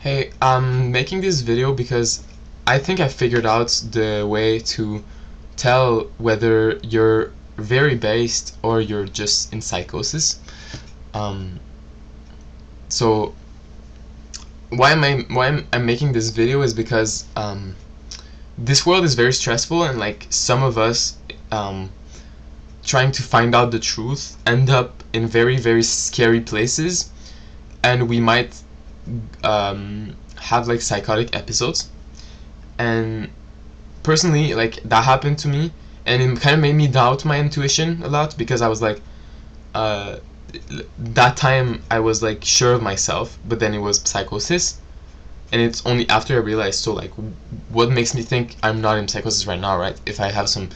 Hey, I'm making this video because I think I figured out the way to tell whether you're very based or you're just in psychosis. Um, so why I'm making this video is because this world is very stressful, and like some of us um, trying to find out the truth end up in very scary places, and we might have like psychotic episodes. And personally, like, that happened to me, and it kind of made me doubt my intuition a lot, because I was like, uh, that time I was like sure of myself, but then it was psychosis, and it's only after I realized, so like, what makes me think I'm not in psychosis right now, right? If I have some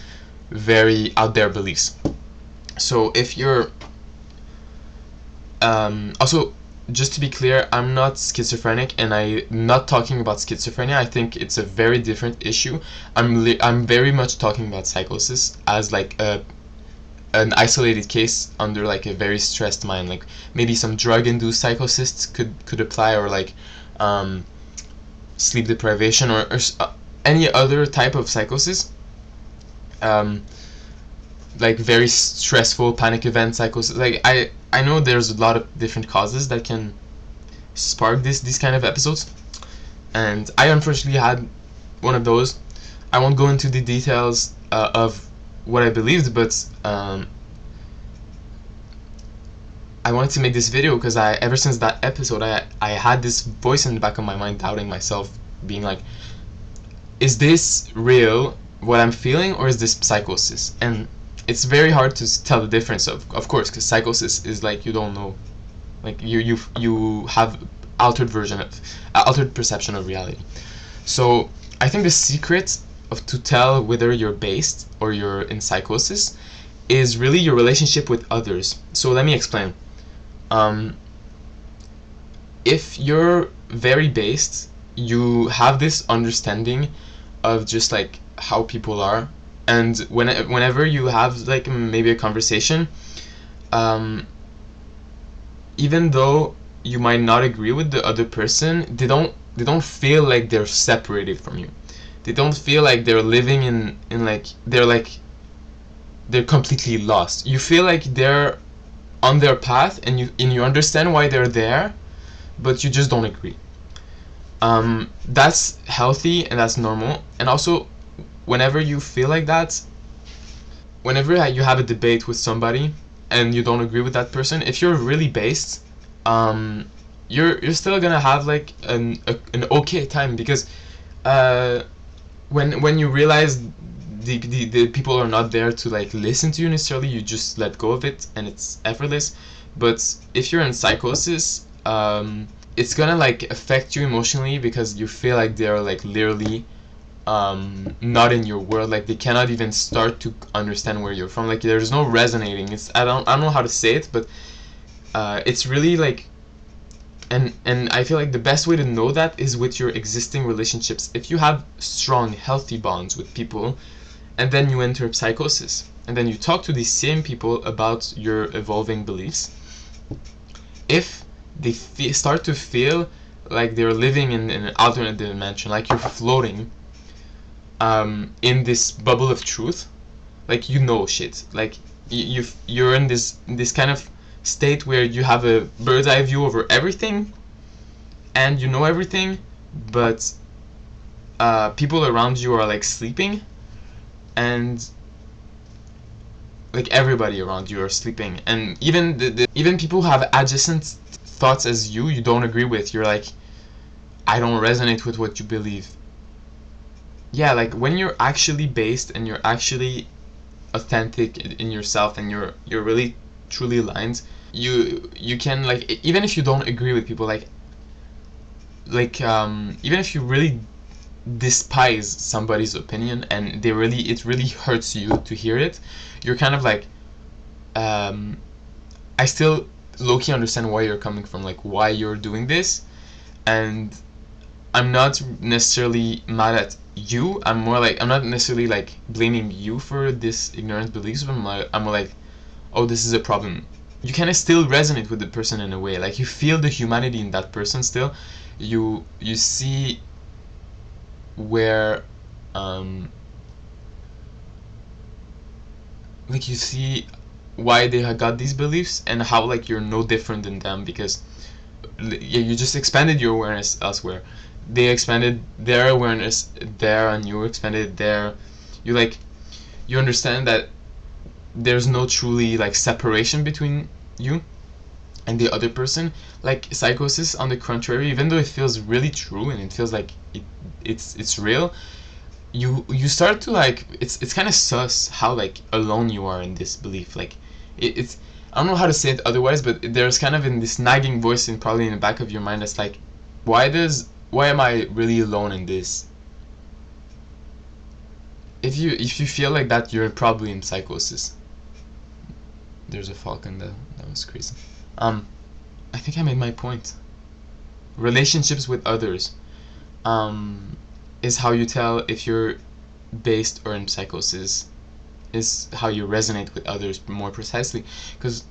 very out there beliefs. So if you're also, just to be clear, I'm not schizophrenic, and I'm not talking about schizophrenia. I think it's a very different issue. I'm very much talking about psychosis as like an isolated case under like a very stressed mind. Like maybe some drug-induced psychosis could apply, or like sleep deprivation, or any other type of psychosis. Um, like very stressful panic event psychosis. Like I know there's a lot of different causes that can spark these kind of episodes, and I unfortunately had one of those. I won't go into the details of what I believed, but I wanted to make this video because ever since that episode, I had this voice in the back of my mind doubting myself, being like, is this real, what I'm feeling, or is this psychosis? And it's very hard to tell the difference, of course, because psychosis is like, you don't know, like you have altered version of altered perception of reality. So I think the secret of to tell whether you're based or you're in psychosis is really your relationship with others. So let me explain. If you're very based, you have this understanding of just like how people are, and whenever you have like maybe a conversation, even though you might not agree with the other person, they don't feel like they're separated from you. They don't feel like they're living in like they're completely lost. You feel like they're on their path, and you understand why they're there, but you just don't agree. That's healthy and that's normal. And also, whenever you feel like that, whenever you have a debate with somebody and you don't agree with that person, if you're really based, you're still gonna have like an okay time, because when you realize the people are not there to like listen to you necessarily, you just let go of it and it's effortless. But if you're in psychosis, it's gonna like affect you emotionally, because you feel like they're like literally not in your world. Like they cannot even start to understand where you're from. Like there's no resonating. It's I don't know how to say it, but it's really like, and I feel like the best way to know that is with your existing relationships. If you have strong, healthy bonds with people, and then you enter psychosis, and then you talk to these same people about your evolving beliefs, if they start to feel like they're living in an alternate dimension, like you're floating in this bubble of truth, like you know shit, like you're in this kind of state where you have a bird's eye view over everything, and you know everything, but people around you are like sleeping, and like everybody around you are sleeping, and even even people who have adjacent thoughts as you don't agree with, you're like, I don't resonate with what you believe. Yeah, like when you're actually based and you're actually authentic in yourself, and you're really truly aligned, you can, like, even if you don't agree with people, even if you really despise somebody's opinion and it really hurts you to hear it, you're kind of like, I still low-key understand why you're coming from, like why you're doing this, and I'm not necessarily mad at you. I'm more like, I'm not necessarily like blaming you for this ignorant beliefs, but I'm more like, oh, this is a problem. you kind of still resonate with the person in a way. Like you feel the humanity in that person still. You see where like you see why they had got these beliefs and how like you're no different than them, because yeah, you just expanded your awareness elsewhere. They expanded their awareness there and you expanded there. You like you understand that there's no truly like separation between you and the other person. Like psychosis, on the contrary, even though it feels really true and it feels like it's real, you start to like it's kind of sus how like alone you are in this belief. Like it's I don't know how to say it otherwise, but there's kind of in this nagging voice in probably in the back of your mind that's like, why am I really alone in this? If you feel like that, you're probably in psychosis. There's a falcon that was crazy. I think I made my point. Relationships with others is how you tell if you're based or in psychosis, is how you resonate with others more precisely. Because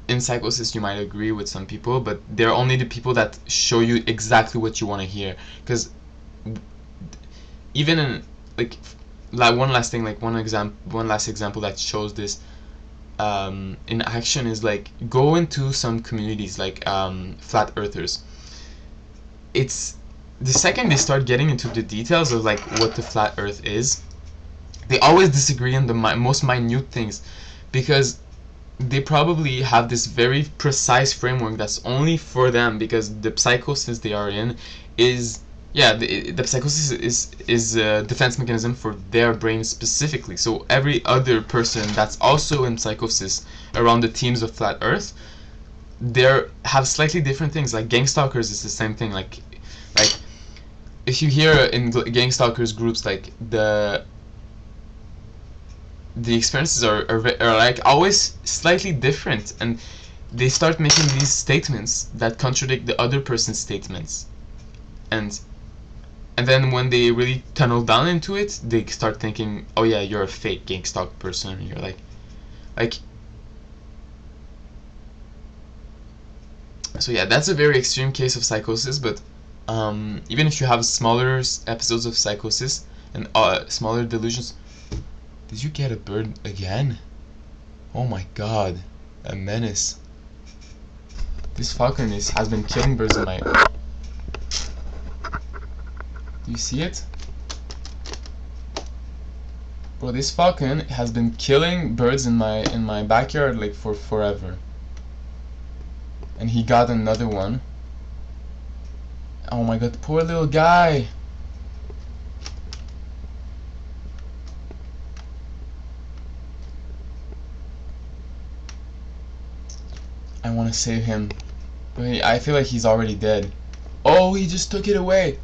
in psychosis you might agree with some people, but they're only the people that show you exactly what you want to hear. Because even in like one last thing, like one last example that shows this in action is like go into some communities like flat earthers. It's the second they start getting into the details of like what the flat earth is, they always disagree on the most minute things, because they probably have this very precise framework that's only for them, because the psychosis they are in is the psychosis is a defense mechanism for their brain specifically. So every other person that's also in psychosis around the teams of flat earth, they have slightly different things. Like gang stalkers is the same thing. Like if you hear in gang stalkers groups, like the experiences are like always slightly different, and they start making these statements that contradict the other person's statements, and then when they really tunnel down into it, they start thinking, oh yeah, you're a fake gang stalk person, and you're like so yeah, that's a very extreme case of psychosis. But even if you have smaller episodes of psychosis and smaller delusions. Did you get a bird again? Oh my god, a menace. This falcon has been killing birds in my... Do you see it? Bro, this falcon has been killing birds in my backyard like for forever. And he got another one. Oh my god, poor little guy. I want to save him, but I feel like he's already dead. Oh, he just took it away.